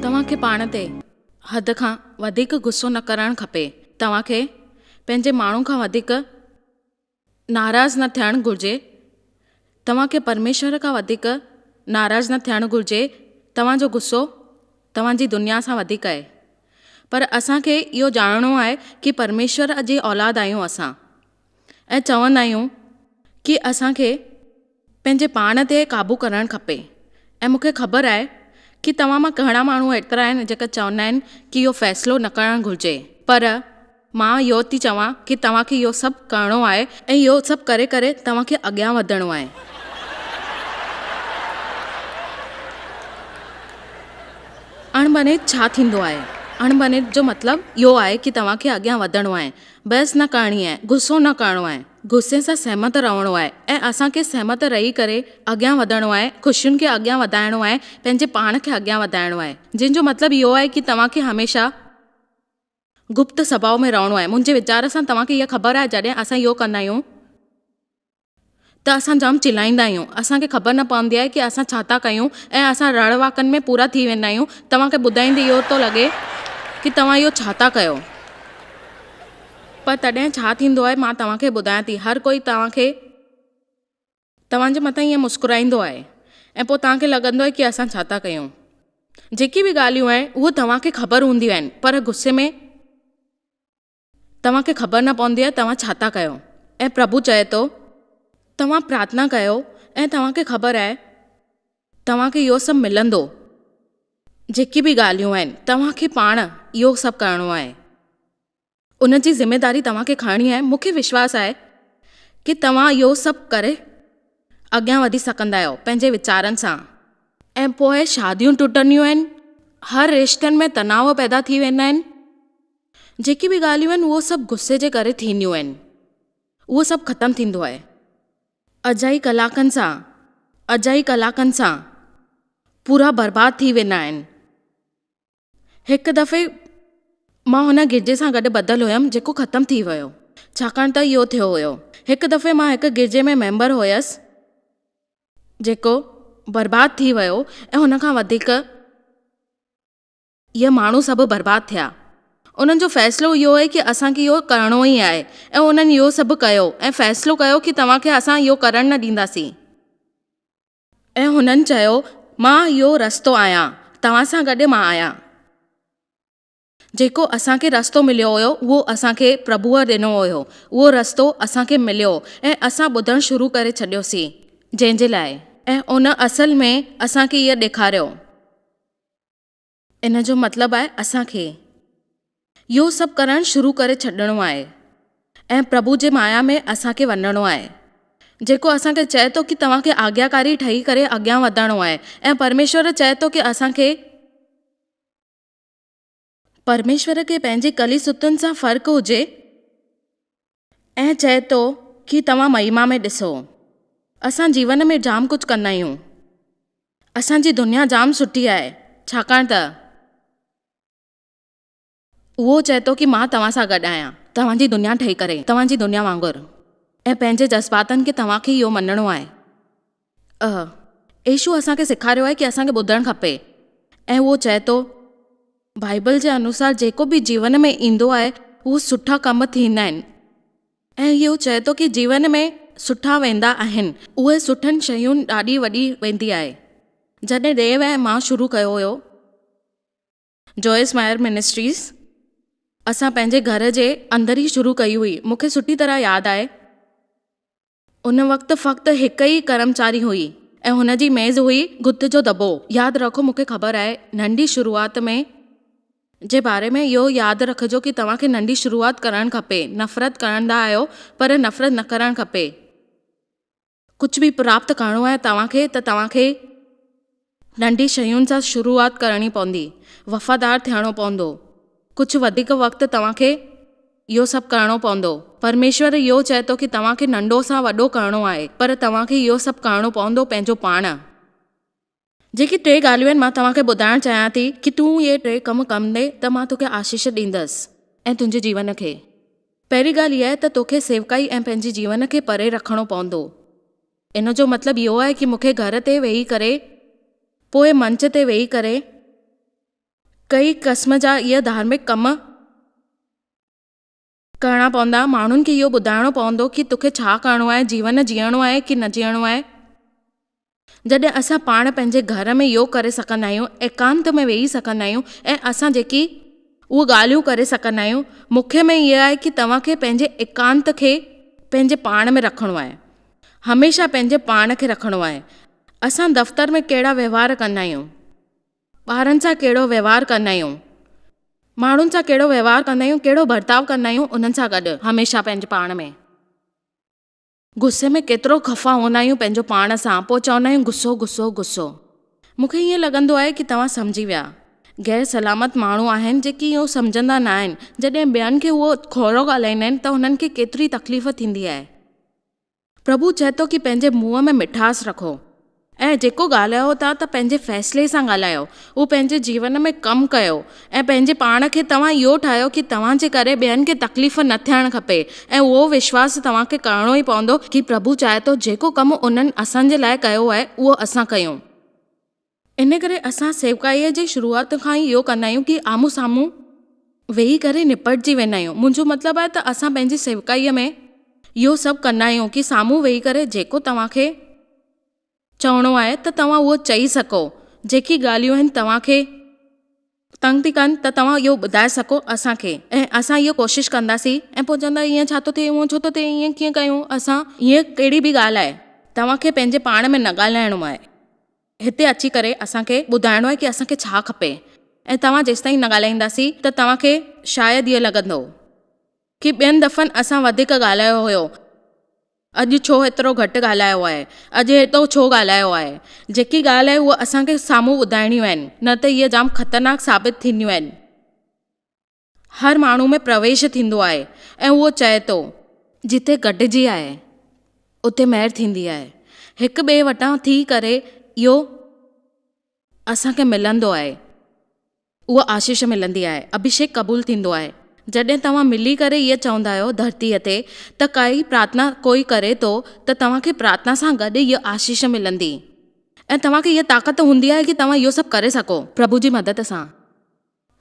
तव्हांखे पाण ते हद खां वधीक गुस्सो न करणु खपे। तव्हांखे पंहिंजे माण्हू खां वधीक नाराज़ न थियणु घुरिजे। तव्हांखे परमेश्वर खां वधीक नाराज़ न थियणु घुरिजे। तव्हांजो गुस्सो तव्हांजी दुनिया सां वधीक आहे। पर असांखे इहो ॼाणणो आहे कि परमेश्वर जी औलाद आहियूं असां, ऐं चवंदा आहियूं कि असांखे पंहिंजे पाण ते काबू करणु खपे। ऐं मूंखे ख़बर आहे कि तव्हां मां घणा माण्हू एतिरा आहिनि जेका चवंदा आहिनि कि इहो फ़ैसिलो न करणु घुरिजे, पर मां इहो थी चवां कि तव्हांखे इहो सभु करिणो आहे ऐं इहो सभु करे करे तव्हांखे अॻियां वधणो आहे। अणबनेत छा थींदो आहे? अणबनेत जो मतिलबु इहो आहे कि तव्हांखे अॻियां वधणो आहे, बहस न करणी आहे, गुस्सो न करिणो आहे, गुस्से सां सहमत रहणो आहे ऐं असांखे सहमत रही करे अॻियां वधणो आहे, ख़ुशियुनि खे अॻियां वधाइणो आहे, पंहिंजे पाण खे अॻियां वधाइणो आहे, जंहिंजो मतिलबु इहो आहे कि तव्हांखे हमेशह गुप्त स्वभाव में रहणो आहे। मुंहिंजे वीचार सां तव्हांखे इहा ख़बर आहे जॾहिं असां इहो कंदा आहियूं त असां जाम चिल्लाईंदा आहियूं, असांखे ख़बर न पवंदी आहे कि असां छा था कयूं ऐं असां रड़ वाकनि में पूरा थी वेंदा आहियूं। तव्हांखे ॿुधाईंदे इहो थो लॻे कि तव्हां इहो छा था कयो, पर तॾहिं छा थींदो आहे मां तव्हांखे ॿुधायां थी। हर कोई तव्हांजे मथां ईअं मुस्कुराईंदो आहे ऐं पोइ तव्हांखे लॻंदो आहे कि असां छा था कयूं। जेकी बि ॻाल्हियूं आहिनि उहे तव्हांखे ख़बर हूंदियूं आहिनि, पर गुस्से में तव्हांखे ख़बर न पवंदी आहे तव्हां छा था कयो। ऐं प्रभु चए थो तव्हां प्रार्थना कयो ऐं तव्हांखे ख़बर आहे तव्हांखे इहो सभु मिलंदो। जेकी बि ॻाल्हियूं आहिनि तव्हांखे पाण इहो सभु करिणो आहे, उन जी ज़िमेदारी तव्हांखे खणणी आहे। मूंखे विश्वास आहे कि तव्हां इहो सभु करे अॻियां वधी सघंदा आहियो पंहिंजे वीचारनि सां। ऐं पोइ शादियूं टुटंदियूं आहिनि, हर रिश्तनि में तनाव पैदा थी वेंदा आहिनि। जेकी बि ॻाल्हियूं आहिनि उहो सभु गुस्से जे करे थींदियूं आहिनि, उहो सभु ख़तमु थींदो आहे। अजाई कलाकनि सां पूरा बर्बाद थी वेंदा आहिनि। हिकु दफ़े मां हुन गिरजे सां गॾु ॿधल हुयमि जेको ख़तमु थी वियो, छाकाणि त इहो थियो हुयो। हिकु दफ़े मां हिकु गिरजे में मेंबर हुयसि जेको बर्बाद थी वियो ऐं हुन खां वधीक इहे माण्हू सभु बर्बाद थिया। उन्हनि जो फ़ैसिलो इहो आहे कि असांखे इहो करिणो ई आहे ऐं उन्हनि इहो सभु कयो ऐं फ़ैसिलो कयो कि तव्हांखे असां इहो करणु न ॾींदासीं। ऐं हुननि चयो मां इहो रस्तो आहियां, तव्हां सां गॾु मां आहियां। जेको असांखे रस्तो मिलियो हुयो उहो असांखे प्रभुअ ॾिनो हुयो, उहो रस्तो असांखे मिलियो ऐं असां ॿुधणु शुरू करे छॾियोसीं जंहिंजे लाइ, ऐं उन असल में असांखे इहो ॾेखारियो। इन जो मतिलबु आहे असांखे इहो सभु करणु शुरू करे छॾिणो आहे ऐं प्रभु जे माया में असांखे वञिणो आहे, जेको असांखे चए थो कि तव्हांखे आज्ञाकारी ठही करे अॻियां वधणो आहे। ऐं परमेश्वर चए थो कि असांखे परमेश्वर खे पंहिंजी कलीसितुनि सां फ़र्क़ु हुजे ऐं चए थो कि तव्हां महिमा में ॾिसो। असां जीवन में जाम कुझु कंदा आहियूं, असांजी दुनिया जाम सुठी आहे, छाकाणि त उहो चए थो कि मां तव्हां सां गॾु आहियां, तव्हांजी दुनिया ठही करे, तव्हांजी दुनिया वांगुरु। ऐं पंहिंजे जज़्बातनि खे तव्हांखे इहो मञणो आहे। यीशू असांखे सेखारियो आहे कि असांखे ॿुधणु खपे ऐं उहो चए थो बाइबल जे अनुसार जेको बि जीवन में ईंदो आहे उहो सुठा कम थींदा आहिनि। ऐं इहो चए थो कि जीवन में सुठा वेंदा आहिनि, उहे सुठनि शयुनि ॾाढी वॾी वेंदी आहे। जॾहिं देव ऐं मां शुरू कयो हुयो जॉयस मायर मिनिस्ट्रीज़, असां पंहिंजे घर जे अंदरि ई शुरू कई हुई। मूंखे सुठी तरह यादि आहे उन वक़्तु फ़क़्तु हिकु ई कर्मचारी हुई ऐं हुन जी मेज़ हुई गुत जो दॿो। यादि रखो, मूंखे ख़बर आहे नंढी शुरूआत में जे बारे में इहो यादि रखिजो कि तव्हांखे नंढी शुरूआति करणु खपे। नफ़रत कंदा आहियो पर नफ़रत न करणु खपे। कुझु बि प्राप्त करिणो आहे तव्हांखे त तव्हांखे नंढी शयुनि सां शुरूआति करणी पवंदी, वफ़ादार थियणो पवंदो। कुझु वधीक वक़्तु तव्हांखे इहो सभु करिणो पवंदो। परमेश्वर इहो चए थो कि तव्हांखे नंढो सां वॾो करिणो आहे, पर तव्हांखे इहो सभु करिणो पवंदो पंहिंजो पाण। जेकी 3 ॻाल्हियूं आहिनि मां तव्हांखे ॿुधाइणु चाहियां थी कि तूं इहे 3 कम कंदे त मां तोखे आशीष ॾींदसि ऐं तुंहिंजे जीवन खे। पहिरीं ॻाल्हि इहा आहे त तोखे सेवकाई ऐं पंहिंजे जीवन खे परे रखणो पवंदो। इन जो मतिलबु इहो आहे कि मूंखे घर ते वेही करे, पोइ मंच ते वेही करे कई क़िस्म जा इहे धार्मिक कम करणा पवंदा। माण्हुनि खे इहो ॿुधाइणो पवंदो कि तोखे छा करिणो आहे, जीवन जीअणो आहे कि न जीअणो आहे। जॾहिं असां पाण पंहिंजे घर में योग करे सघंदा आहियूं, एकांत में वेही सघंदा आहियूं ऐं असां जेकी उहे ॻाल्हियूं करे सघंदा आहियूं, मूंखे में इहा आहे कि तव्हांखे पंहिंजे एकांत खे पंहिंजे पाण में रखिणो आहे, हमेशह पंहिंजे पाण खे रखिणो आहे। असां दफ़्तर में कहिड़ा व्यवहार कंदा आहियूं, ॿारनि सां कहिड़ो व्यवहार कंदा आहियूं, माण्हुनि सां कहिड़ो व्यवहार कंदा आहियूं, कहिड़ो बर्ताव कंदा आहियूं, उन्हनि सां गॾु हमेशह पंहिंजे पाण में। गुस्से में केतिरो खफ़ा हूंदा आहियूं पंहिंजो पाण सां, पोइ चवंदा आहियूं गुस्सो गुस्सो गुस्सो। मूंखे ईअं लॻंदो आहे कि तव्हां सम्झी विया। गैर सलामत माण्हू आहिनि जेकी इहो सम्झंदा न आहिनि। जॾहिं ॿियनि खे उहो खोड़ो ॻाल्हाईंदा आहिनि त हुननि खे केतिरी तकलीफ़ थींदी आहे। प्रभु चए थो कि पंहिंजे मुंहं में मिठास रखो ऐं जेको ॻाल्हायो था त पंहिंजे फ़ैसिले सां ॻाल्हायो, उहो पंहिंजे जीवन में कमु कयो ऐं पंहिंजे पाण खे तव्हां इहो ठाहियो कि तव्हांजे करे ॿियनि खे तकलीफ़ न थियणु खपे। ऐं उहो विश्वास तव्हांखे करिणो ई पवंदो कि प्रभु चाहे थो जेको कमु उन्हनि असांजे लाइ कयो आहे उहो असां कयूं। इन करे असां सेवकाईअ जी शुरूआति खां ई इहो कंदा आहियूं कि आम्हूं साम्हूं वेही करे निपटजी वेंदा आहियूं। मुंहिंजो मतिलबु आहे त असां पंहिंजी सेवकाईअ में इहो सभु कंदा आहियूं कि साम्हूं वेही करे जेको तव्हांखे चवणो आहे त तव्हां उहो चई सघो। जेकी ॻाल्हियूं आहिनि तव्हांखे तंग थी कनि त तव्हां इहो ॿुधाए सघो असांखे, ऐं असां इहो कोशिशि कंदासीं। ऐं पोइ चवंदा ईअं छा थो थिए, उहो छो थो थिए, ईअं कीअं कयूं असां। ईअं कहिड़ी बि ॻाल्हि आहे, तव्हांखे पंहिंजे पाण में न ॻाल्हाइणो आहे। हिते अची करे असांखे ॿुधाइणो आहे कि असांखे छा खपे। ऐं तव्हां जेसिताईं न ॻाल्हाईंदासीं त तव्हांखे शायदि ईअं लॻंदो कि ॿियनि दफ़नि असां वधीक ॻाल्हायो हुयो, अॼु छो एतिरो घटि ॻाल्हायो आहे, अॼु हेतिरो छो ॻाल्हायो आहे। जेकी ॻाल्हि आहे उहा असांखे साम्हूं ॿुधाइणियूं आहिनि, न त इहे जाम ख़तरनाक साबित थींदियूं आहिनि। हर माण्हू में प्रवेश थींदो आहे ऐं उहो चए थो जिते गॾिजी आहे उते महिर थींदी आहे। हिकु ॿिए वटां थी करे इहो असांखे मिलंदो आहे, उहा आशीष मिलंदी आहे, अभिषेक क़बूल थींदो आहे। जॾहिं तव्हां मिली करे इहे चवंदा आहियो धरतीअ ते त काई प्रार्थना कोई करे थो त तव्हांखे प्रार्थना सां गॾु इहा आशीष मिलंदी ऐं तव्हांखे इहा ताक़त हूंदी आहे कि तव्हां इहो सभु करे सघो प्रभु जी मदद सां।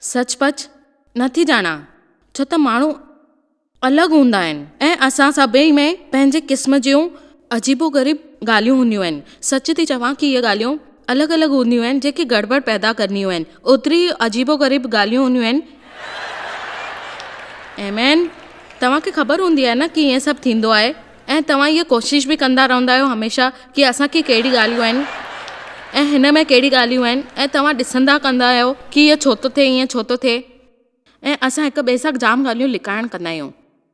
सचपच नथी ॼाणा छो त माण्हू अलॻि हूंदा आहिनि ऐं असां सभई में पंहिंजे क़िस्म जूं अजीबो ग़रीब ॻाल्हियूं हूंदियूं आहिनि। सच थी चवां कि इहे ॻाल्हियूं अलॻि अलॻि हूंदियूं आहिनि जेकी गड़बड़ पैदा करनियूं आहिनि, ओतिरी अजीबो ग़रीब ॻाल्हियूं हूंदियूं आहिनि। आमेन। तव्हांखे ख़बर हूंदी आहे न कि ईअं सभु थींदो आहे ऐं तव्हां इहा कोशिशि बि कंदा रहंदा आहियो हमेशह कि असांखे कहिड़ी ॻाल्हियूं आहिनि ऐं हिन में कहिड़ी ॻाल्हियूं आहिनि, ऐं तव्हां ॾिसंदा कंदा आहियो कि इहो छो थो थिए, ईअं छो थो थिए। ऐं असां हिक ॿिए सां जाम ॻाल्हियूं लिकाइण कंदा आहियूं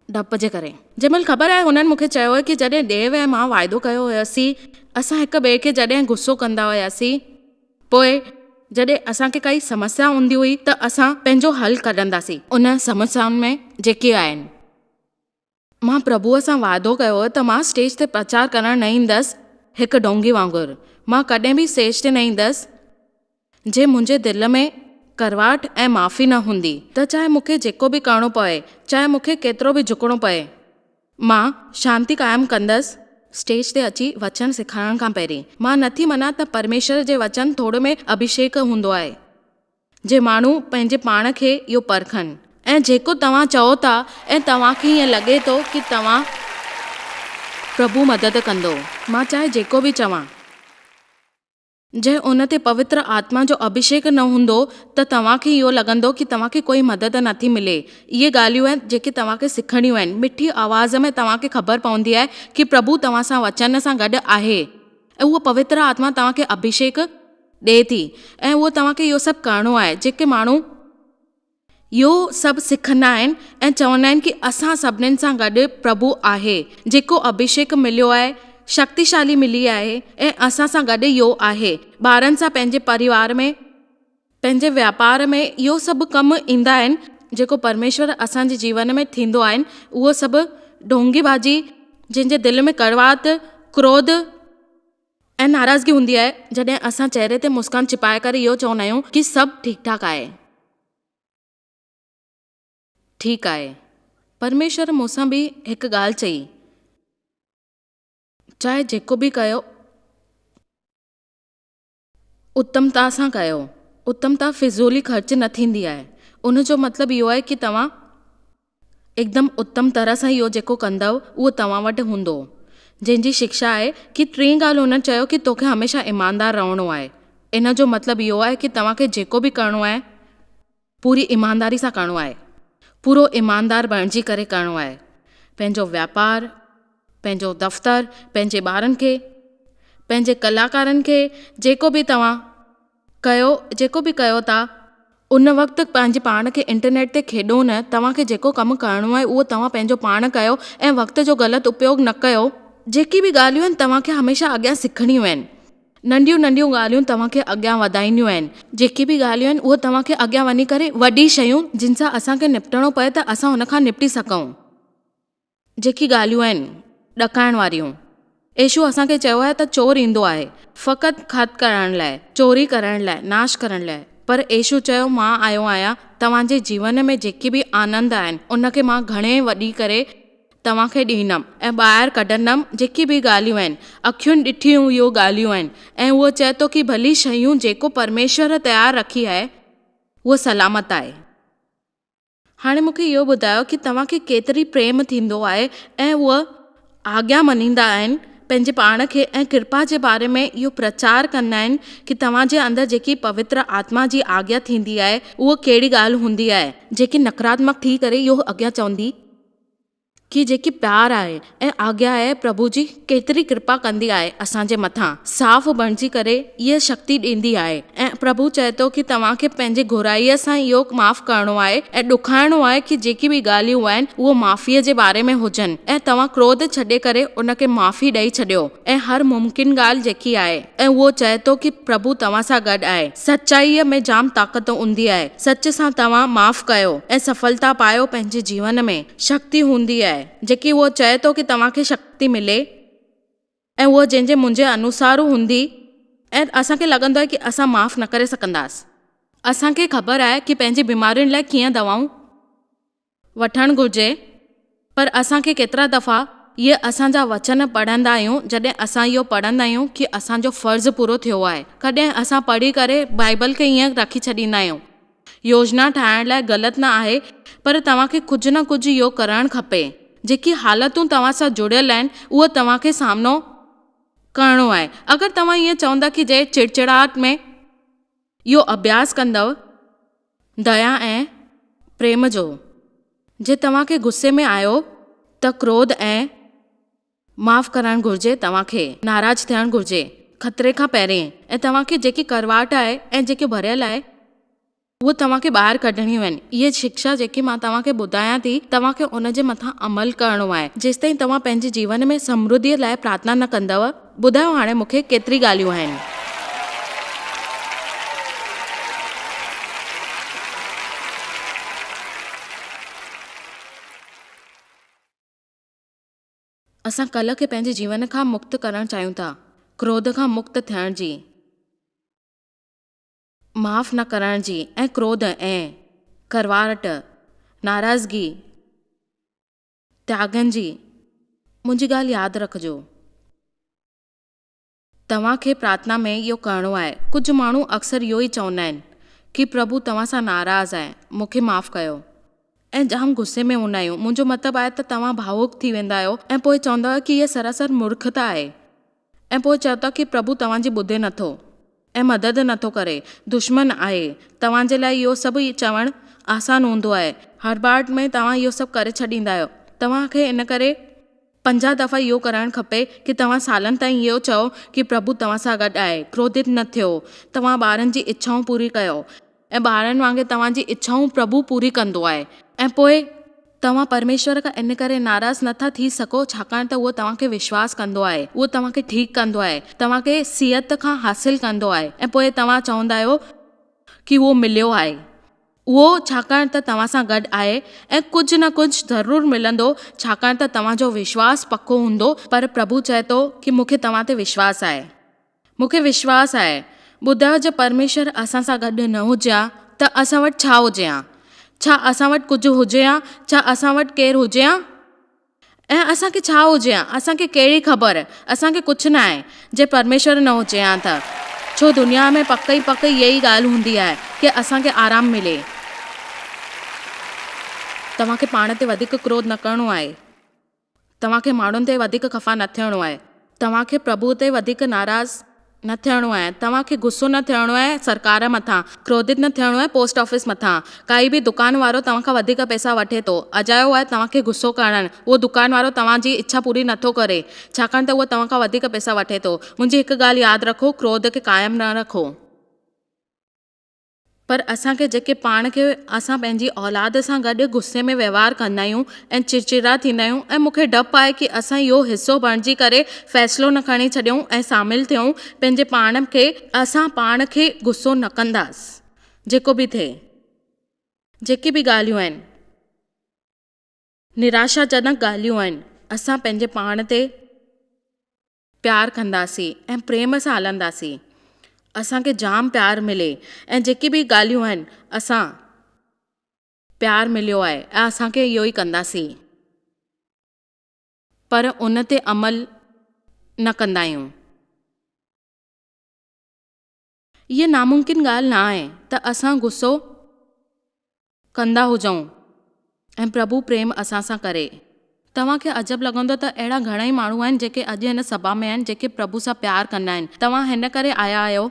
डप जे करे। जंहिंमहिल ख़बर आहे हुननि मूंखे चयो आहे कि जॾहिं देव ऐं मां वाइदो कयो हुयोसीं, असां हिक ॿिए खे जॾहिं गुस्सो कंदा हुयासीं, पोइ जॾहिं असांखे काई समस्या हूंदी हुई त असां पंहिंजो हल कढंदासीं उन समस्याउनि में जेके आहिनि। मां प्रभुअ सां वाइदो कयो त मां स्टेज ते प्रचार करणु न ईंदसि हिकु डोंगी वांगुरु। मां कॾहिं बि स्टेज ते न ईंदसि जे मुंहिंजे दिलि में करवाट ऐं माफ़ी न हूंदी त चाहे मूंखे जेको बि करिणो पए, चाहे मूंखे केतिरो बि झुकणो पए, मां शांती क़ाइमु कंदसि। स्टेज ते अची वचन सेखारण खां पहिरीं मां नथी मञा त परमेश्वर जे वचन थोरे में अभिषेक हूंदो आहे जे माण्हू पंहिंजे पाण खे इहो परखनि। ऐं जेको तव्हां चओ था ऐं तव्हांखे ईअं लॻे थो कि तव्हां प्रभु मदद कंदो, मां चाहे जेको बि चवां, जे उन ते पवित्र आत्मा जो अभिषेक न हूंदो त तव्हांखे इहो लॻंदो कि तव्हांखे कोई मदद नथी मिले। इहे ॻाल्हियूं आहिनि जेके तव्हांखे सिखणियूं आहिनि। मिठी आवाज़ में तव्हांखे ख़बर पवंदी आहे कि प्रभु तव्हां सां वचन सां गॾु आहे ऐं उहो पवित्र आत्मा तव्हांखे अभिषेक ॾिए थी ऐं उहो तव्हांखे इहो सभु करिणो आहे। जेके माण्हू इहो सभु सिखंदा आहिनि ऐं चवंदा आहिनि कि असां सभिनीनि सां गॾु प्रभु आहे, जेको अभिषेक मिलियो आहे, शक्तिशाली मिली आहे ऐं असां सां गॾु इहो आहे। ॿारनि सां पंहिंजे परिवार में, पंहिंजे वापार में इहो सभु कमु ईंदा आहिनि जेको परमेश्वर असांजे जीवन में थींदो आहे। उहो सभु ढोंगीबाजी, जंहिंजे दिलि में कड़वाहट, क्रोध ऐं नाराज़गी हूंदी आहे, जॾहिं असां चहिरे ते मुस्कान छिपाए करे इहो चवंदा आहियूं कि सभु ठीकु ठाकु आहे, ठीकु आहे। परमेश्वर मूंसां बि हिकु ॻाल्हि चई, चाहे जेको बि कयो उत्तमता सां कयो। उत्तमता फिज़ूली ख़र्च न थींदी आहे। उन जो मतिलबु इहो आहे कि तव्हां एकदमि उत्तम तरह सां इहो जेको कंदव उहो तव्हां वटि हूंदो, जंहिंजी शिक्षा आहे कि टीं ॻाल्हि हुननि चयो कि तोखे हमेशह ईमानदार रहणो आहे। इन जो मतिलबु इहो आहे कि तव्हांखे जेको बि करिणो आहे पूरी ईमानदारी सां करिणो आहे, पूरो ईमानदार बणिजी करे करिणो आहे। पंहिंजो वापारु, पंहिंजो दफ़्तरु, पंहिंजे ॿारनि खे, पंहिंजे कलाकारनि खे जेको बि तव्हां जेको बि कयो था उन वक़्तु पंहिंजे पाण खे इंटरनेट ते खेॾो न। तव्हांखे जेको कमु करिणो आहे उहो तव्हां पंहिंजो पाण कयो ऐं वक़्त जो ग़लति उपयोग न कयो। जेकी बि ॻाल्हियूं आहिनि तव्हांखे हमेशह अॻियां सिखणियूं आहिनि। नंढियूं नंढियूं ॻाल्हियूं तव्हांखे अॻियां वधाईंदियूं आहिनि। जेकी बि ॻाल्हियूं आहिनि उहे तव्हांखे अॻियां वञी करे वॾी शयूं जिन सां असांखे निपटणो पए त असां हुन खां निपटी सघूं। जेकी ॻाल्हियूं आहिनि ॾकाइण वारियूं, येशू असांखे चयो आहे त चोर ईंदो आहे फ़क़ति ख़त करण लाइ, चोरी करण लाइ, नाश करण लाइ, पर येशू चयो मां आयो आहियां तव्हांजे जीवन में जेके बि आनंद आहिनि उनखे मां घणे वॾी करे तव्हांखे ॾींदमि ऐं ॿाहिरि कढंदमि। जेकी बि ॻाल्हियूं आहिनि अखियुनि ॾिठियूं इहो ॻाल्हियूं आहिनि ऐं उहो चए थो कि भली शयूं जेको परमेश्वर तयारु रखी आहे उहा सलामत आहे। हाणे मूंखे इहो ॿुधायो कि तव्हांखे केतिरी प्रेम थींदो आहे ऐं उहा आज्ञा मञींदा आहिनि पंहिंजे पाण खे ऐं कृपा जे बारे में इहो प्रचार कंदा आहिनि कि तव्हांजे अंदरि जेकी पवित्र आत्मा जी आज्ञा थींदी आहे उहा कहिड़ी ॻाल्हि हूंदी आहे जेकी नकारात्मक थी करे इहो अॻियां चवंदी कि जेकी प्यार आहे ऐं आज्ञा आहे प्रभु जी केतिरी कृपा कंदी आहे असांजे मथां, साफ़ बणिजी करे इहा शक्ति ॾींदी आहे। ऐं प्रभु चए थो कि तव्हांखे पंहिंजे घुराईअ सां इहो माफ़ करिणो आहे ऐं ॾुखाइणो आहे कि जेकी बि ॻाल्हियूं आहिनि उहो माफ़ीअ जे बारे में हुजनि ऐं तव्हां क्रोध छॾे करे उनखे माफ़ी ॾेई छॾियो ऐं हर मुमकिन ॻाल्हि जेकी आहे। ऐं उहो चए थो कि प्रभु तव्हां सां गॾु आहे। सचाईअ में जाम ताक़त हूंदी आहे। सच सां तव्हां माफ़ कयो ऐं सफलता पायो। पंहिंजे जीवन में शक्ति हूंदी आहे जेकी उहो चए थो कि तव्हांखे शक्ति मिले ऐं उहो जंहिंजे मुंहिंजे अनुसार हूंदी। ऐं असांखे लॻंदो आहे कि असां माफ़ न करे सघंदासीं। असांखे ख़बर आहे कि पंहिंजी बीमारियुनि लाइ कीअं दवाऊं वठणु घुरिजे, पर असांखे केतिरा दफ़ा इहे असांजा वचन पढ़ंदा आहियूं जॾहिं असां इहो पढ़ंदा आहियूं कि असांजो फ़र्ज़ु पूरो थियो आहे। कॾहिं असां पढ़ी करे बाइबल खे ईअं रखी छॾींदा आहियूं। योजना ठाहिण लाइ ग़लति न आहे, पर तव्हांखे कुझु न कुझु इहो करणु खपे। जेकी हालतूं तव्हां सां जुड़ियल आहिनि उहो तव्हांखे सामनो करिणो आहे। अगरि तव्हां ईअं चवंदा कि जे चिड़चिड़ाहट में इहो अभ्यास कंदव दया ऐं प्रेम जो, जे तव्हांखे गुस्से में आयो त क्रोध ऐं माफ़ करणु घुरिजे, तव्हांखे नाराज़ थियणु घुरिजे ख़तरे खां पहिरें। ऐं तव्हांखे जेकी करवाट आहे ऐं जेके भरियल आहे उहो तव्हांखे ॿाहिरि कढणियूं आहिनि। इहे शिक्षा जेकी मां तव्हांखे ॿुधायां थी तव्हांखे उन जे मथां अमल करिणो आहे जेसिताईं तव्हां पंहिंजे जीवन में समृद्धीअ लाइ प्रार्थना न कंदव। ॿुधायो हाणे मूंखे केतिरी ॻाल्हियूं आहिनि। असां कल्ह खे पंहिंजे जीवन खां मुक्त करणु चाहियूं था, क्रोध खां मुक्त थियण जी, माफ़ न करण जी ऐं क्रोध ऐं करवाहट, नाराज़गी, त्यागनि जी। मुंहिंजी ॻाल्हि यादि रखिजो, तव्हांखे प्रार्थना में इहो करिणो आहे। कुझु माण्हू अक्सर इहो ई चवंदा आहिनि कि प्रभु तव्हां सां नाराज़ आहे, मूंखे माफ़ कयो, ऐं जाम गुस्से में हूंदा आहियूं। मुंहिंजो मतिलबु आहे त तव्हां भावुक थी वेंदा आहियो ऐं पोइ चवंदा आहियो कि इहा सरासर मूर्खता आहे ऐं पोइ चओ था कि प्रभु तव्हांजी ॿुधे नथो ऐं मदद नथो करे, दुश्मन आहे। तव्हांजे लाइ इहो सभु चवणु आसान हूंदो आहे। हर बार में तव्हां इहो सभु करे छॾींदा आहियो। तव्हांखे इन करे 50 दफ़ा इहो करणु खपे कि तव्हां सालनि ताईं इहो चओ कि प्रभु तव्हां सां गॾु आहे। क्रोधित न थियो, तव्हां ॿारनि जी इच्छाऊं पूरी कयो ऐं ॿारनि वांगुरु तव्हांजी इच्छाऊं प्रभु पूरी कंदो आहे। ऐं पोइ तव्हां परमेश्वर खां इन करे नाराज़ नथा थी सघो छाकाणि त उहो तव्हांखे विश्वास कंदो आहे, उहो तव्हांखे ठीकु कंदो आहे, तव्हांखे सिहत खां हासिलु कंदो आहे। ऐं पोइ तव्हां चवंदा आहियो कि उहो मिलियो आहे, उहो छाकाणि त तव्हां सां गॾु आहे ऐं कुझु न कुझु ज़रूरु मिलंदो छाकाणि त तव्हांजो विश्वास पको हूंदो। पर प्रभु चए थो कि मूंखे तव्हां ते विश्वास आहे, मूंखे विश्वास आहे। ॿुधायो, जे परमेश्वर असां सां गॾु न हुजे हा त असां वटि छा हुजे हा? छा असां वटि कुझु हुजे हा? छा असां वटि केरु हुजे हा? ऐं असांखे छा हुजे हा? असांखे कहिड़ी ख़बर? असांखे कुझु न आहे जे परमेश्वर न हुजे हा त। छो दुनिया में पक ई इहा ई ॻाल्हि हूंदी आहे की असांखे आराम मिले। तव्हांखे पाण ते वधीक क्रोध न करिणो आहे, तव्हांखे माण्हुनि ते वधीक खफ़ा न थियणो आहे, तव्हांखे प्रभु ते वधीक नाराज़ न थियणो आहे, तव्हांखे गुस्सो न थियणो आहे सरकार मथां, क्रोधित न थियणो आहे पोस्ट ऑफिस मथां। काई बि दुकान वारो तव्हांखां वधीक पैसा वठे थो, अजायो आहे तव्हांखे गुस्सो करणु, उहो दुकान वारो तव्हांजी इच्छा पूरी नथो करे छाकाणि त उहो तव्हांखां वधीक पैसा वठे थो। मुंहिंजी हिकु ॻाल्हि यादि रखो, क्रोध खे क़ाइमु न रखो। पर असांखे जेके पाण खे असां पंहिंजी औलाद सां गॾु गुस्से में वहिंवार कंदा आहियूं ऐं चिड़चिड़ा थींदा आहियूं, ऐं मूंखे डपु आहे कि असां इहो हिसो बणिजी करे फ़ैसिलो न खणी छॾियूं ऐं शामिलु थियूं पंहिंजे पाण खे। असां पाण खे गुस्सो न कंदासीं, जेको बि थिए, जेकी बि ॻाल्हियूं आहिनि, निराशाजनक ॻाल्हियूं आहिनि, असां पंहिंजे पाण ते प्यारु कंदासीं ऐं प्रेम सां हलंदासीं, असांखे जाम प्यारु मिले। ऐं जेकी बि ॻाल्हियूं आहिनि असां प्यारु मिलियो आहे ऐं असांखे इहो ई कंदासीं, पर उन ते अमल न कंदा आहियूं। इहा नामुमकिन ॻाल्हि न आहे त असां गुस्सो कंदा हुजूं ऐं प्रभु प्रेम असां सां करे। तव्हांखे अजब लॻंदो त अहिड़ा घणेई माण्हू आहिनि जेके अॼु हिन सभा में आहिनि, जेके प्रभु सां प्यारु कंदा आहिनि। तव्हां हिन करे आया आहियो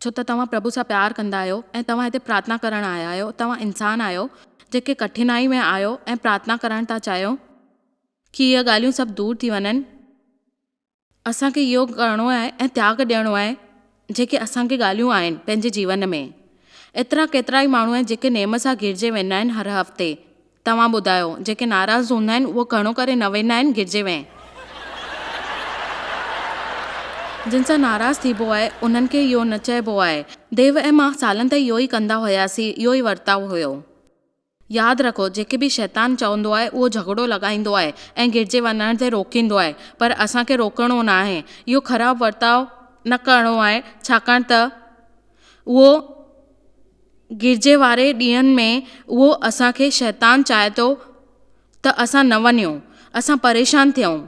छो त तव्हां प्रभु सां प्यारु कंदा आहियो ऐं तव्हां हिते प्रार्थना करणु आया आहियो। तव्हां इंसान आहियो जेके कठिनाई में आहियो ऐं प्रार्थना करणु था चाहियो कि इहे ॻाल्हियूं सभु दूरि थी वञनि। असांखे इहो करिणो आहे ऐं त्याग ॾियणो आहे जेके असांखे ॻाल्हियूं आहिनि पंहिंजे जीवन में। एतिरा केतिरा ई माण्हू आहिनि जेके नेम सां गिरजे वेंदा आहिनि हर हफ़्ते। तव्हां ॿुधायो, जेके नाराज़ हूंदा आहिनि उहो घणो करे न वेंदा आहिनि गिरजे में। जिन सां नाराज़ थीबो आहे उन्हनि खे इहो न चइबो आहे। देव ऐं मां सालनि ताईं इहो ई कंदा हुयासीं, इहो ई वर्ताव हुयो। यादि रखो, जेके बि शैतान चवंदो आहे उहो झगड़ो लॻाईंदो आहे ऐं गिरजे वञण ते रोकींदो आहे, पर असांखे रोकणो न आहे। इहो ख़राबु वर्ताव न करिणो आहे छाकाणि त उहो गिरजे वारे ॾींहंनि में उहो असांखे शैतान चाहे थो त असां न वञूं, असां परेशान थियूं,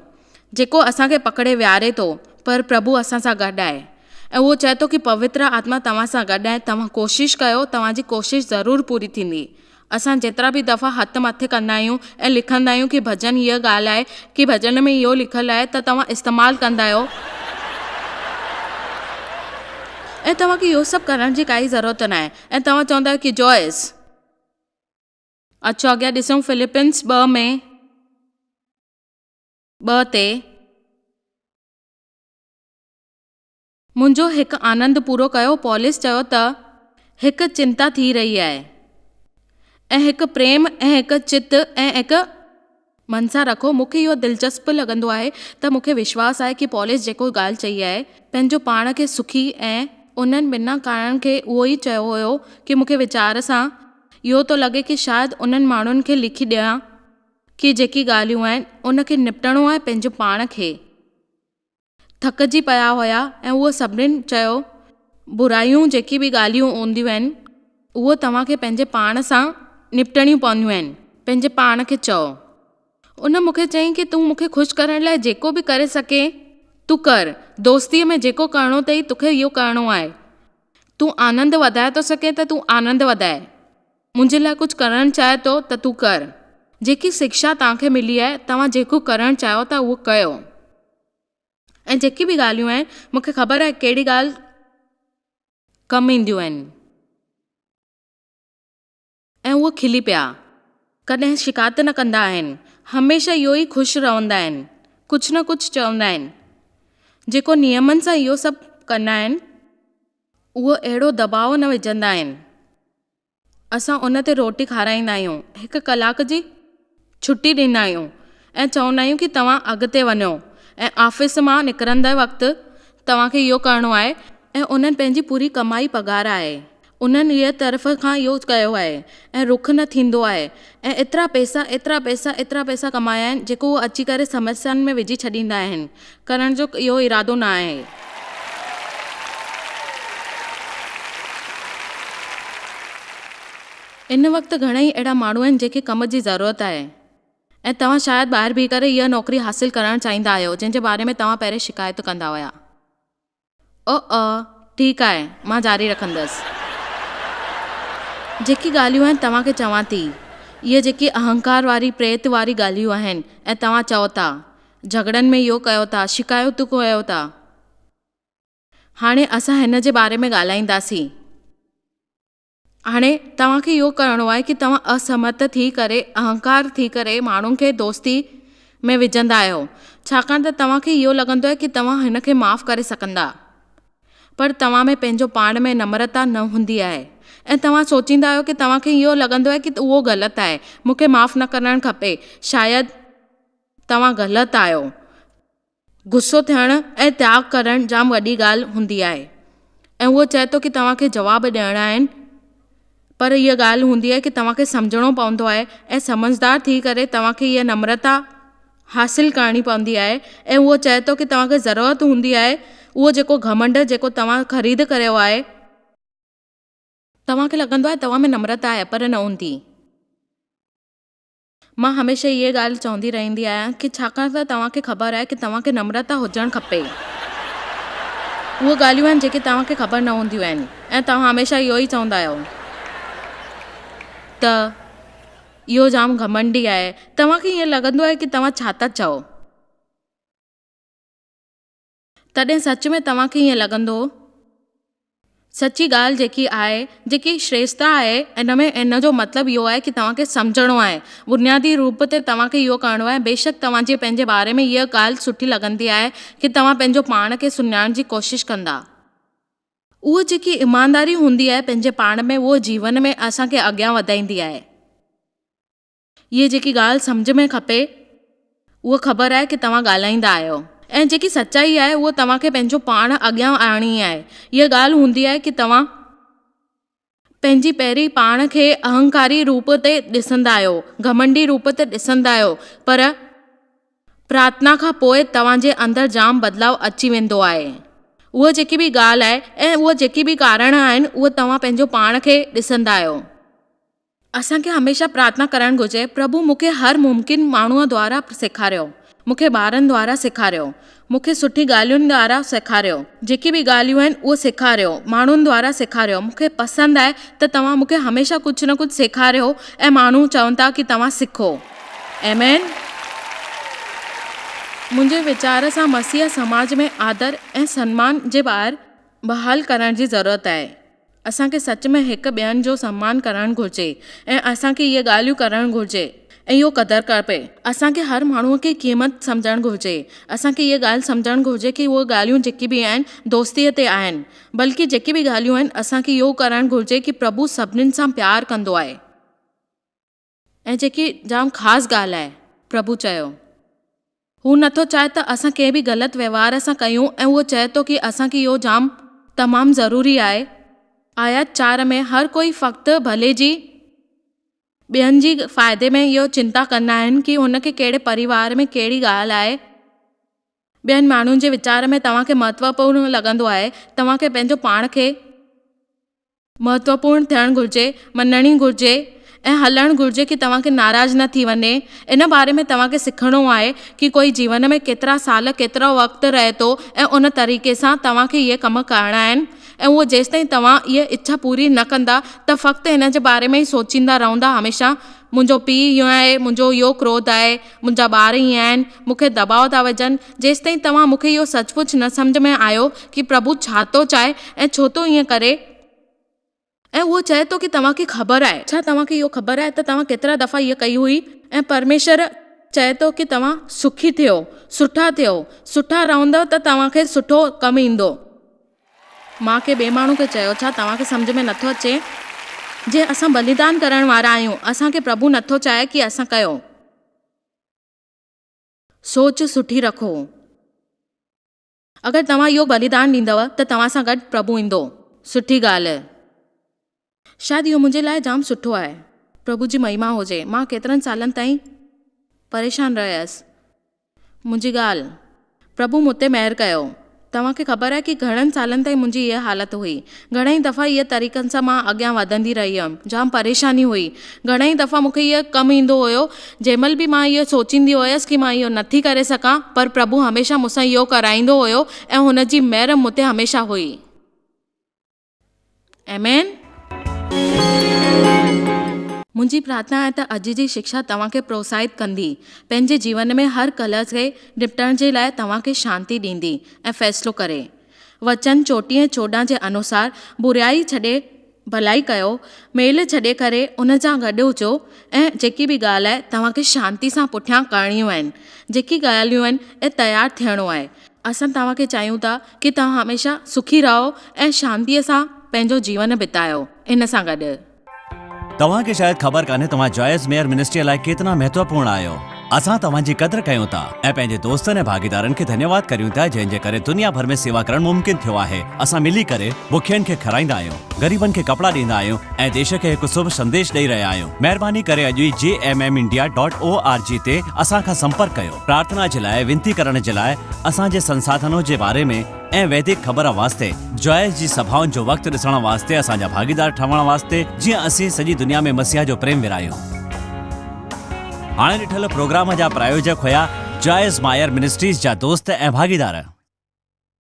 जेको असांखे पकड़े विहारे थो। पर प्रभु असां सां गॾु आहे ऐं उहो चए थो कि पवित्र आत्मा तव्हां सां गॾु आहे। तव्हां कोशिशि कयो, तव्हांजी कोशिशि ज़रूरु पूरी थींदी। असां जेतिरा बि दफ़ा हथ मथे कंदा आहियूं ऐं लिखंदा आहियूं कि भॼन हीअ ॻाल्हि आहे कि भॼन में इहो लिखियलु आहे, त तव्हां इस्तेमालु कंदा आहियो ऐं तव्हांखे इहो सभु करण जी काई ज़रूरत न आहे। ऐं तव्हां चवंदा आहियो कि जॉयस, अचो अॻियां ॾिसूं फिलिपिन्स 2 में 2 ते, मुंहिंजो हिकु आनंद पूरो कयो। पौलुस चयो त हिकु चिंता थी रही आहे ऐं हिकु प्रेम ऐं हिकु चित ऐं हिकु मन सां रखो। मूंखे इहो दिलचस्प लॻंदो आहे त मूंखे विश्वास आहे कि पौलुस जेको ॻाल्हि चई आहे, पंहिंजो पाण खे सुखी ऐं उन्हनि ॿिन्ही कारण खे उहो ई चयो हुयो कि मूंखे वीचार सां इहो थो लॻे कि शायदि उन्हनि माण्हुनि खे लिखी ॾियां कि जेकी ॻाल्हियूं आहिनि उनखे निपटणो आहे पंहिंजो पाण खे। थकिजी पिया हुया ऐं उहो सभिनीनि चयो बुराइयूं जेकी बि ॻाल्हियूं हूंदियूं आहिनि उहो तव्हांखे पंहिंजे पाण सां निपटणियूं पवंदियूं आहिनि। पंहिंजे पाण खे चओ। उन मूंखे चयईं कि तूं मूंखे ख़ुशि करण लाइ जेको बि करे सघे तूं कर। दोस्तीअ में जेको करिणो अथई तोखे इहो करिणो आहे। तूं आनंद वधाए थो सघे त तूं आनंद वधाए। मुंहिंजे लाइ कुझु करणु चाहे थो त तूं कर। जेकी शिक्षा तव्हांखे मिली आहे, तव्हां जेको करणु चाहियो था उहो कयो। ऐं जेकी बि ॻाल्हियूं आहिनि, मूंखे ख़बर आहे कहिड़ी ॻाल्हि कमु ईंदियूं आहिनि। ऐं उहो खिली पिया, कॾहिं शिकायत न कंदा आहिनि, हमेशह इहो ई ख़ुशि रहंदा आहिनि, कुझु न कुझु चवंदा आहिनि। जेको नियमनि सां इहो सभु कंदा आहिनि उहो अहिड़ो दबाव न विझंदा आहिनि। असां उन ते रोटी खाराईंदा आहियूं, 1 कलाक जी छुटी ॾींदा आहियूं ऐं चवंदा आहियूं कि तव्हां अॻिते वञो। ऐं ऑफिस मां निकिरंदे वक़्तु तव्हांखे इहो करिणो आहे ऐं उन्हनि पंहिंजी पूरी कमाई पघार आहे, उन्हनि इहे तरफ़ खां इहो कयो आहे ऐं रुख न थींदो आहे। ऐं एतिरा पैसा कमाया आहिनि जेको उहो अची करे समस्याउनि में विझी छॾींदा आहिनि। करण जो इहो इरादो न आहे। इन वक़्तु घणेई अहिड़ा माण्हू आहिनि जेके कम जी ज़रूरत आहे ऐं तव्हां शायदि ॿाहिरि बीह करे इहा नौकरी हासिलु करणु चाहींदा आहियो जंहिंजे बारे में तव्हां पहिरें शिकायत कंदा हुया। ठीकु आहे, मां जारी रखंदसि। जेकी ॻाल्हियूं आहिनि तव्हांखे चवां थी, इहे जेकी अहंकार वारी प्रेत वारी ॻाल्हियूं आहिनि, ऐं तव्हां चओ था झगड़नि में इहो कयो था, शिकायतूं कयो था। हाणे असां हिन जे बारे में ॻाल्हाईंदासीं। हाणे तव्हांखे इहो करिणो आहे कि तव्हां असहमत थी करे, अहंकार थी करे माण्हुनि खे दोस्ती में विझंदा आहियो, छाकाणि त तव्हांखे इहो लॻंदो आहे कि तव्हां हिन खे माफ़ु करे सघंदा, पर तव्हां में पंहिंजो पाण में नम्रता न हूंदी आहे ऐं तव्हां सोचींदा आहियो कि तव्हांखे इहो लॻंदो आहे कि उहो ग़लति आहे, मूंखे माफ़ु न करणु खपे। शायदि तव्हां ग़लति आहियो। गुस्सो थियणु ऐं त्याग करणु जाम वॾी ॻाल्हि हूंदी आहे ऐं उहो चए थो कि तव्हांखे जवाब ॾियणा आहिनि, पर इहा ॻाल्हि हूंदी आहे कि तव्हांखे सम्झणो पवंदो आहे ऐं समझदार थी करे तव्हांखे इहा नम्रता हासिलु करणी पवंदी आहे। ऐं उहो चए थो कि तव्हांखे ज़रूरत हूंदी आहे, उहो जेको घमंड जेको तव्हां ख़रीद करियो आहे, तव्हांखे लॻंदो आहे तव्हां में नम्रता आहे, पर न हूंदी। मां हमेशह इहे ॻाल्हि चवंदी रहंदी आहियां कि छाकाणि त तव्हांखे ख़बर आहे कि तव्हांखे नम्रता हुजणु खपे। उहे ॻाल्हियूं आहिनि जेके तव्हांखे ख़बर न हूंदियूं आहिनि ऐं तव्हां हमेशह इहो ई चवंदा आहियो त इहो जाम घमंडी आहे। तव्हांखे ईअं लॻंदो आहे कि तव्हां छा था चओ, तॾहिं सच में तव्हांखे ईअं लॻंदो। सची ॻाल्हि जेकी आहे, जेकी श्रेष्ठता आहे इन में, इन जो मतिलबु इहो आहे कि तव्हांखे सम्झणो आहे। बुनियादी रूप ते तव्हांखे इहो करिणो आहे। बेशक तव्हांजे पंहिंजे बारे में इहा ॻाल्हि सुठी लॻंदी आहे कि तव्हां पंहिंजो पाण खे सुञाणण जी कोशिशि कंदा। उहा जेकी ईमानदारी हूंदी आहे पंहिंजे पाण में, उहो जीवन में असांखे अॻियां वधाईंदी आहे। इहा जेकी ॻाल्हि सम्झ में खपे, उहा ख़बर आहे कि तव्हां ॻाल्हाईंदा आहियो ऐं जेकी सचाई आहे उहो तव्हांखे पंहिंजो पाण अॻियां आणणी आहे। इहा ॻाल्हि हूंदी आहे कि तव्हां पंहिंजी पहिरीं पाण खे अहंकारी रूप ते ॾिसंदा आहियो, घमंडी रूप ते ॾिसंदा आहियो, पर प्रार्थना खां पोइ तव्हांजे अंदरि जाम बदिलाव अची वेंदो आहे। उहा जेकी बि ॻाल्हि आहे ऐं उहा जेकी बि कारण आहिनि, उहे तव्हां पंहिंजो पाण खे ॾिसंदा आहियो। असांखे हमेशह प्रार्थना करणु घुरिजे, प्रभु मूंखे हर मुमकिन माण्हूअ द्वारा सेखारियो, मूंखे ॿारनि द्वारा सेखारियो, मूंखे सुठी ॻाल्हियुनि द्वारा सेखारियो, जेकी बि ॻाल्हियूं आहिनि उहे सेखारियो, माण्हुनि द्वारा सेखारियो। मूंखे पसंदि आहे त तव्हां मूंखे हमेशह कुझु न कुझु सेखारियो ऐं माण्हू चवनि था कि तव्हां सिखो। आमेन। मुंहिंजे वीचार सां मसीह समाज में आदर ऐं सम्मान जे ॿाहिरि बहाल करण जी ज़रूरत आहे। असांखे सच में हिकु ॿियनि जो सम्मान करणु घुरिजे ऐं असांखे इहे ॻाल्हियूं करणु घुरिजे ऐं इहो क़दुरु खपे। असांखे हर माण्हूअ खे क़ीमत सम्झणु घुरिजे। असांखे इहा ॻाल्हि सम्झणु घुरिजे कि उहे ॻाल्हियूं जेकी बि आहिनि दोस्तीअ ते आहिनि, बल्कि जेकी बि ॻाल्हियूं आहिनि असांखे इहो करणु घुरिजे कि प्रभु सभिनीनि सां प्यारु कंदो आहे। ऐं जेकी जाम ख़ासि ॻाल्हि आहे, प्रभु चयो हू नथो चाहे त असां कंहिं बि ग़लति व्यवहार सां कयूं ऐं उहो चए थो कि असांखे इहो जाम तमामु ज़रूरी आहे। आयत 4 में हर कोई फ़क़्ति भले जी, ॿियनि जी फ़ाइदे में इहो चिंता कंदा आहिनि कि हुनखे कहिड़े परिवार में कहिड़ी ॻाल्हि आहे। ॿियनि माण्हुनि जे वीचार में तव्हांखे महत्वपूर्ण लॻंदो आहे, तव्हांखे पंहिंजो पाण खे महत्वपूर्ण थियणु घुरिजे, मञणी घुरिजे ऐं हलणु घुरिजे कि तव्हांखे नाराज़ न थी वञे। इन बारे में तव्हांखे सिखणो आहे कि कोई जीवन में केतिरा साल, केतिरो वक़्तु रहे थो ऐं उन तरीक़े सां तव्हांखे इहे कम करणा आहिनि। ऐं उहो जेसि ताईं तव्हां इहा इच्छा पूरी न कंदा त फ़क़्ति हिन जे बारे में ई सोचींदा रहंदा हमेशह, मुंहिंजो पीउ हीअं आहे, मुंहिंजो इहो क्रोध आहे, मुंहिंजा ॿार हीअं आहिनि, मूंखे दबाव था विझनि। जेसि ताईं तव्हां मूंखे इहो सचमुच न सम्झ में आयो कि प्रभु छा थो चाहे ऐं छो थो ईअं करे, ऐं उहो चए थो कि तव्हांखे ख़बर आहे, छा तव्हांखे इहो ख़बर आहे त तव्हां केतिरा दफ़ा इहा कई हुई ऐं परमेश्वर चए थो कि तव्हां सुखी थियो, सुठा रहंदव त तव्हांखे सुठो कमु ईंदो। मां के ॿिए माण्हू खे चयो, छा तव्हांखे सम्झ में नथो अचे? जे असां बलिदान करण वारा आहियूं, असांखे प्रभु नथो चाहे कि असां कयो। सोच सुठी रखो। अगरि तव्हां इहो बलिदान ॾींदव त तव्हां सां गॾु प्रभु ईंदो। सुठी ॻाल्हि आहे। शायदि इहो मुंहिंजे लाइ जाम सुठो आहे। प्रभु जी महिमा हुजे। मां केतिरनि सालनि ताईं परेशान रहियसि। मुंहिंजी ॻाल्हि, प्रभु मूं ते महिर कयो। तव्हांखे ख़बर आहे कि घणनि सालनि ताईं मुंहिंजी इहा हालत हुई। घणेई दफ़ा इहे तरीक़नि सां मां अॻियां वधंदी रही हुयमि, जाम परेशानी हुई। घणेई दफ़ा मूंखे इहो कमु ईंदो हुयो, जंहिंमहिल बि मां इहो सोचींदी हुयसि कि मां इहो नथी करे सघां, पर प्रभु हमेशह मूंसां इहो कराईंदो हुयो ऐं हुन जी महिर मूं ते हमेशह हुई। आमीन। मुंहिंजी प्रार्थना आहे त अॼु जी शिक्षा तव्हांखे प्रोत्साहित कंदी, पंहिंजे जीवन में हर कलह खे निपटण जे लाइ तव्हांखे शांती ॾींदी ऐं फ़ैसिलो करे। वचन 34:14 जे अनुसार बुराई छॾे भलाई कयो, मेल छॾे करे उन सां गॾु हुजो ऐं जेकी बि ॻाल्हि आहे तव्हांखे शांती सां पुठियां करणियूं आहिनि। जेकी ॻाल्हियूं आहिनि ऐं तयारु थियणो आहे। असां तव्हांखे चाहियूं था कि तव्हां हमेशह सुखी रहो ऐं शांतीअ सां पंहिंजो जीवन बितायो। इन सां गॾु तव्हांखे शायदि ख़बर कान्हे तव्हां जॉयस मेयर मिनिस्ट्री लाइ केतिरा महत्वपूर्ण आहियो। असां तव्हांजी क़दुरु कयूं था ऐं पंहिंजे दोस्तनि ऐं भागीदारनि खे धन्यवाद करियूं था जंहिंजे करे दुनिया भर में सेवा करणु मुमकिन थियो आहे। असां मिली करे बुखियनि खे खाराईंदा आहियूं, ग़रीबनि खे कपिड़ा ॾींदा आहियूं ऐं देश खे हिकु शुभ संदेश ॾेई रहिया आहियूं। महिरबानी करे अॼु ई jmmindia.org ते असां खां संपर्क कयो। प्रार्थना जे लाइ, विनती करण जे लाइ, असांजे संसाधनों जे बारे में ऐं वैदिक ख़बर वास्ते, जॉयस जी सभाउनि जो वक़्तु ॾिसण वास्ते, असांजा भागीदार ठहण वास्ते, जीअं असीं सॼी दुनिया में मसीह जो प्रेम विरायूं। हाणे ॾिठल प्रोग्राम जा प्रायोजक हुया जॉयस मायर मिनिस्ट्रीज़ जा दोस्त ऐं भागीदार।